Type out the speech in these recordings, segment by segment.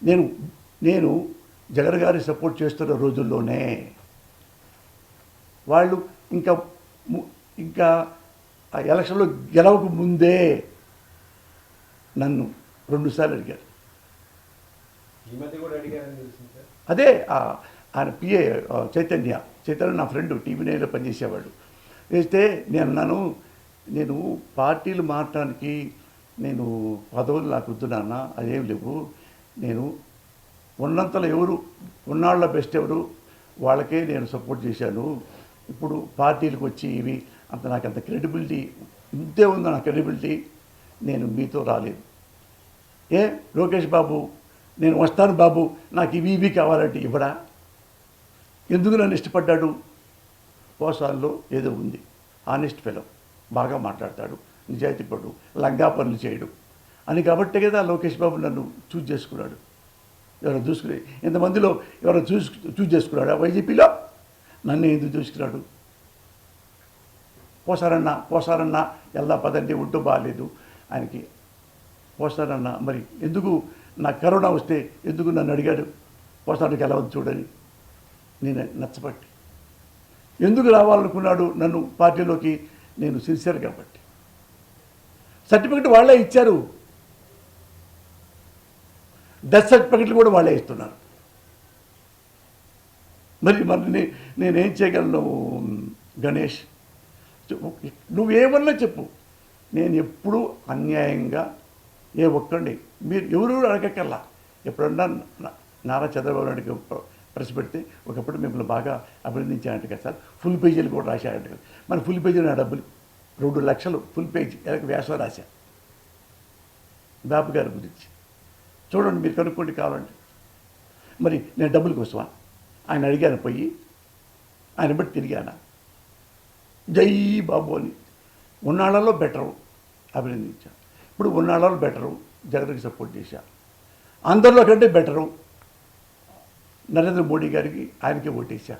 నేను నేను జగన్ గారి సపోర్ట్ చేస్తున్న రోజుల్లోనే వాళ్ళు ఇంకా ఇంకా ఆ ఎలక్షన్లో గెలవక ముందే నన్ను 2 సార్లు అడిగారు. అదే ఆయన పిఏ చైతన్య నా ఫ్రెండ్ టీవీ నైన్లో పనిచేసేవాడు. వేస్తే నేను అన్నాను, నేను పార్టీలు మారటానికి నేను పదవులు నాకు వద్దు నాన్న, అదేం లేవు. నేను ఉన్నంతలో ఎవరు ఉన్నాళ్ళ బెస్ట్ ఎవరు వాళ్ళకే నేను సపోర్ట్ చేశాను. ఇప్పుడు పార్టీలకు వచ్చి ఇవి నాకు అంత క్రెడిబిలిటీ ఇంతే ఉందో నా క్రెడిబిలిటీ, నేను మీతో రాలేదు. లోకేష్ బాబు నేను వస్తాను బాబు, నాకు ఇవి కావాలంటే ఇవ్వడా? ఎందుకు నన్ను ఇష్టపడ్డాడు? పోసాల్లో ఏదో ఉంది, ఆనెస్ట్ ఫెలో, బాగా మాట్లాడతాడు, నిజాయితీపడు, లంగా పనులు చేయడు అని కాబట్టే కదా లోకేష్ బాబు నన్ను చూజ్ చేసుకున్నాడు. ఎవరో చూసుకునే ఇంతమందిలో ఎవరో చూజ్ చేసుకున్నాడు వైజీపీలో, నన్ను ఎందుకు చూసుకున్నాడు? పోసారన్నా ఎలా పదండి ఒంటూ బాగాలేదు ఆయనకి. పోసారన్నా మరి ఎందుకు నాకు కరోనా వస్తే ఎందుకు నన్ను అడిగాడు పోసారికి ఎలా ఉంది చూడని? నేను నచ్చబట్టి. ఎందుకు రావాలనుకున్నాడు నన్ను పార్టీలోకి? నేను సిన్సియర్ కాబట్టి. సర్టిఫికెట్ వాళ్ళే ఇచ్చారు, డెత్ సర్టిఫికెట్లు కూడా వాళ్ళే ఇస్తున్నారు. మరి నేనేం చేయగలను గణేష్? నువ్వేమన్నా చెప్పు, నేను ఎప్పుడూ అన్యాయంగా ఏ ఒక్కడిని మీరు ఎవరు అడగక్కర్లా. ఎప్పుడన్నా నారా చంద్రబాబు నాయుడు ప్రెస్ పెడితే ఒకప్పుడు మిమ్మల్ని బాగా అభినందించానంట కదా సార్, ఫుల్ పేజీలు కూడా రాశారంట కదా. మన ఫుల్ పేజీలు నా డబ్బులు 2 లక్షలు ఫుల్ పేజీ వ్యాసం రాశా బాబు గారి గురించి. చూడండి, మీరు కనుక్కోండి కావాలంటే. మరి నేను డబ్బుల కోసమా? ఆయన అడిగాను పోయి, ఆయన బట్టి తిరిగానా? జై బాబు అని ఉన్నాళ్ళలో బెటరు అభినందించాను. ఇప్పుడు ఉన్నాళ్ళలో బెటరు జగన్కి సపోర్ట్ చేశా. అందరిలో కంటే బెటరు నరేంద్ర మోడీ గారికి, ఆయనకి ఓటేశా.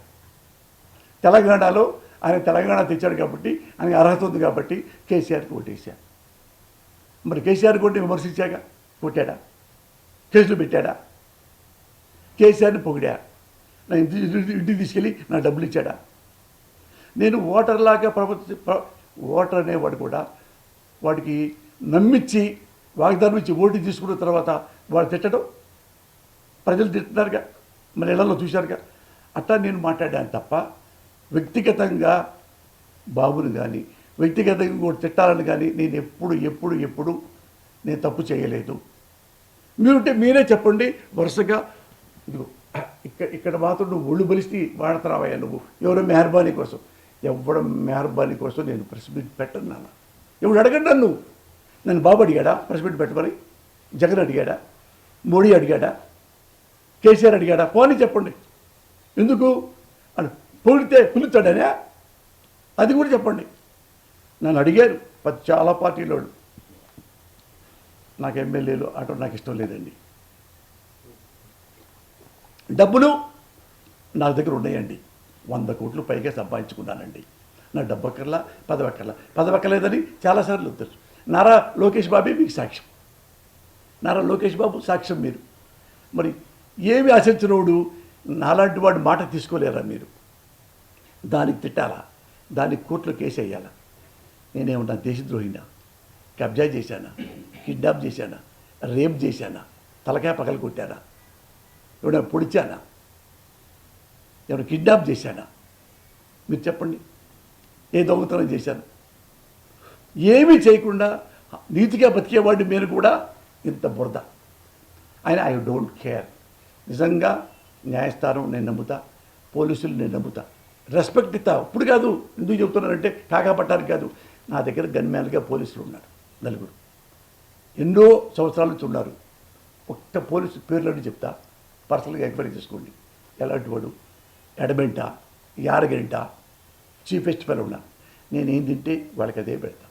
తెలంగాణలో ఆయన తెలంగాణ తెచ్చాడు కాబట్టి, ఆయనకి అర్హత ఉంది కాబట్టి కేసీఆర్కి ఓటేశా. మరి కేసీఆర్ కొట్టి విమర్శించాక కొట్టాడా? కేసులు పెట్టాడా? కేసీఆర్ని పొగిడా. నా ఇంటికి తీసుకెళ్ళి నా డబ్బులు ఇచ్చాడా? నేను ఓటర్లాగా ఓటర్ అనేవాడు కూడా వాడికి నమ్మించి వాగ్దానం ఇచ్చి ఓటు తీసుకున్న తర్వాత వాడు తిట్టడం ప్రజలు తిట్టున్నారుగా, మన ఇళ్లలో చూశారుగా. అట్లా నేను మాట్లాడాను తప్ప వ్యక్తిగతంగా బాబుని కానీ వ్యక్తిగతంగా కూడా తిట్టాలని కానీ నేను ఎప్పుడు నేను తప్పు చేయలేదు. మీరుంటే మీరే చెప్పండి వరుసగా. ఇదిగో ఇక్కడ మాత్రం నువ్వు ఒళ్ళు బలిసి వాడతావయ్యా నువ్వు, ఎవరో మెహర్బానీ కోసం. ఎవడం మెహర్బానీ కోసం నేను ప్రెస్ మీట్ పెట్టను నాన్న. ఎవడు అడగండి నన్ను బాబు అడిగాడా ప్రెస్ మీట్ పెట్టమని? జగన్ అడిగాడా? మోడీ అడిగాడా? కేసీఆర్ అడిగాడా? పోనీ చెప్పండి. ఎందుకు అని పొగిడితే పిలుస్తాడనే అది కూడా చెప్పండి. నన్ను అడిగారు చాలా పార్టీలో, నాకు ఎమ్మెల్యేలు అటు నాకు ఇష్టం లేదండి. డబ్బులు నా దగ్గర ఉన్నాయండి, 100 కోట్లు పైగా సంపాదించుకున్నానండి. నా డబ్బు అక్కర్లా, పదవక్కర్లేదని చాలాసార్లు తెలుసు. నారా లోకేష్ బాబే మీకు సాక్ష్యం. నారా లోకేష్ బాబు సాక్ష్యం మీరు. మరి ఏమి ఆశించినోడు నాలాంటి వాడు మాట తీసుకోలేరా మీరు? దానికి తిట్టాలా? దానికి కోర్టులో కేసు వేయాలా? నేనేమన్నా దేశద్రోహినా? కబ్జా చేశానా? కిడ్నాప్ చేశానా? రేప్ చేశానా? తలకాయ పగలు కొట్టానా? ఎవడైనా పొడిచానా? ఎవరైనా కిడ్నాప్ చేశానా? మీరు చెప్పండి. ఏ దొంగతనం చేశాను? ఏమీ చేయకుండా నీతిగా బతికేవాడిని మీరు కూడా ఇంత బురద. ఆయన ఐ డోంట్ కేర్. నిజంగా న్యాయస్థానం నేను నమ్ముతా, పోలీసులు నేను నమ్ముతా, రెస్పెక్ట్ ఇస్తా. ఇప్పుడు కాదు, ఎందుకు చెప్తున్నానంటే కాకాపట్టానికి కాదు. నా దగ్గర గన్మ్యాన్గా పోలీసులు ఉన్నారు 4. ఎన్నో సంవత్సరాల నుంచి ఉన్నారు. ఒక్క పోలీసు పేర్లని చెప్తా, పర్సనల్గా ఎంక్వైరీ చేసుకోండి. ఎలాంటి వాడు? ఎడమెంటా, యారగంటా, చీఫెస్ట్ ఫెలో ఉన్నా. నేనేం తింటే వాళ్ళకి అదే పెడతా.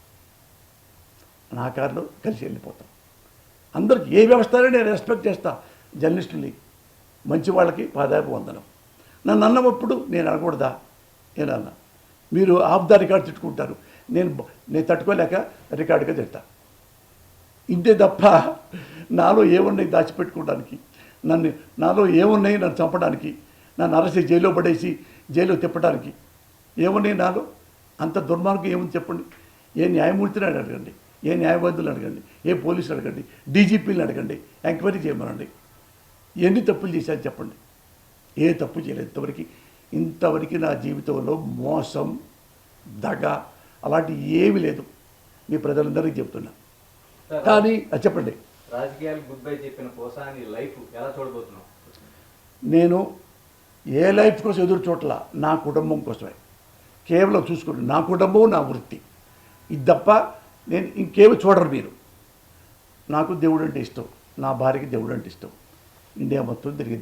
నా కారులో కలిసి వెళ్ళిపోతాం. అందరికి ఏ వ్యవస్థనే నేను రెస్పెక్ట్ చేస్తా. జర్నలిస్టుల్ని, మంచి వాళ్ళకి పాదాపు వందనం. నన్ను అన్నప్పుడు నేను అనకూడదా? నేనన్నా. మీరు ఆఫ్ ద రికార్డ్ తిట్టుకుంటారు, నేను తట్టుకోలేక రికార్డుగా తిడతా. ఇంతే తప్ప నాలో ఏమున్నాయి దాచిపెట్టుకోవడానికి? నాలో ఏమున్నాయి నన్ను చంపడానికి, నన్ను అరెస్ట్ జైల్లో పడేసి జైల్లో తిప్పడానికి ఏమున్నాయి నాలో? అంత దుర్మార్గం ఏముంది చెప్పండి? ఏ న్యాయమూర్తిని అడగండి, ఏ న్యాయవాదులను అడగండి, ఏ పోలీసులు అడగండి, డీజీపీని అడగండి, ఎంక్వైరీ చేయమనండి. ఎన్ని తప్పులు చేశాను చెప్పండి? ఏ తప్పు చేయలేదు ఇంతవరకు నా జీవితంలో మోసం, దగ అలాంటి ఏమీ లేదు. మీ ప్రజలందరికీ చెప్తున్నా. కానీ చెప్పండి, రాజకీయాలు గుడ్ బై చెప్పిన పోసాని లైఫ్ ఎలా చూడబోతున్నాం? నేను ఏ లైఫ్ కోసం ఎదురు చూడలా, నా కుటుంబం కోసమే కేవలం చూసుకోండి. నా కుటుంబం, నా వృత్తి, ఇది తప్ప నేను ఇంకేమి చూడరు మీరు. నాకు దేవుడు అంటే ఇష్టం, నా భార్యకి దేవుడు అంటే ఇష్టం. ఇండియా మొత్తం తిరిగి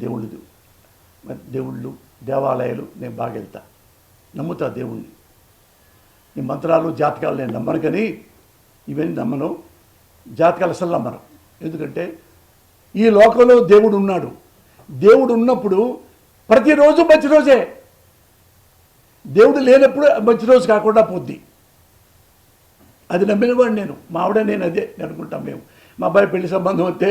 దేవుళ్ళు దేవాలయాలు నేను బాగా వెళ్తా, నమ్ముతా దేవుణ్ణి. ఈ మంత్రాలు జాతకాలు నేను నమ్మను, కానీ ఇవన్నీ నమ్మను. జాతకాలు అసలు నమ్మను. ఎందుకంటే ఈ లోకంలో దేవుడు ఉన్నాడు. దేవుడు ఉన్నప్పుడు ప్రతిరోజు మంచి రోజే, దేవుడు లేనప్పుడు మంచి రోజు కాకుండా పోద్ది. అది నమ్మినవాడు నేను, మా ఆవిడ నేను అదే అనుకుంటాం. మేము మా అబ్బాయి పెళ్లి సంబంధం వస్తే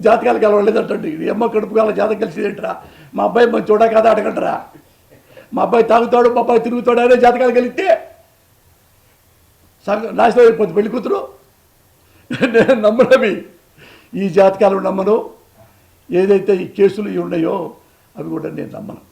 జాతకాలు కలవలేదంటండి. ఇది అమ్మ కడుపు కాల జాతకం కలిసిదేంటరా? మా అబ్బాయి మంచి చూడా కదా అడగంటారా? మా అబ్బాయి తాగుతాడు, మా అబ్బాయి తిరుగుతాడు అనే జాతకాలు కలిగితే నాశనం అయిపోతుంది పెళ్లి కూతురు. నేను నమ్మనవి, ఈ జాతకాలు నమ్మను. ఏదైతే ఈ కేసులు ఉన్నాయో అవి కూడా నేను నమ్మను.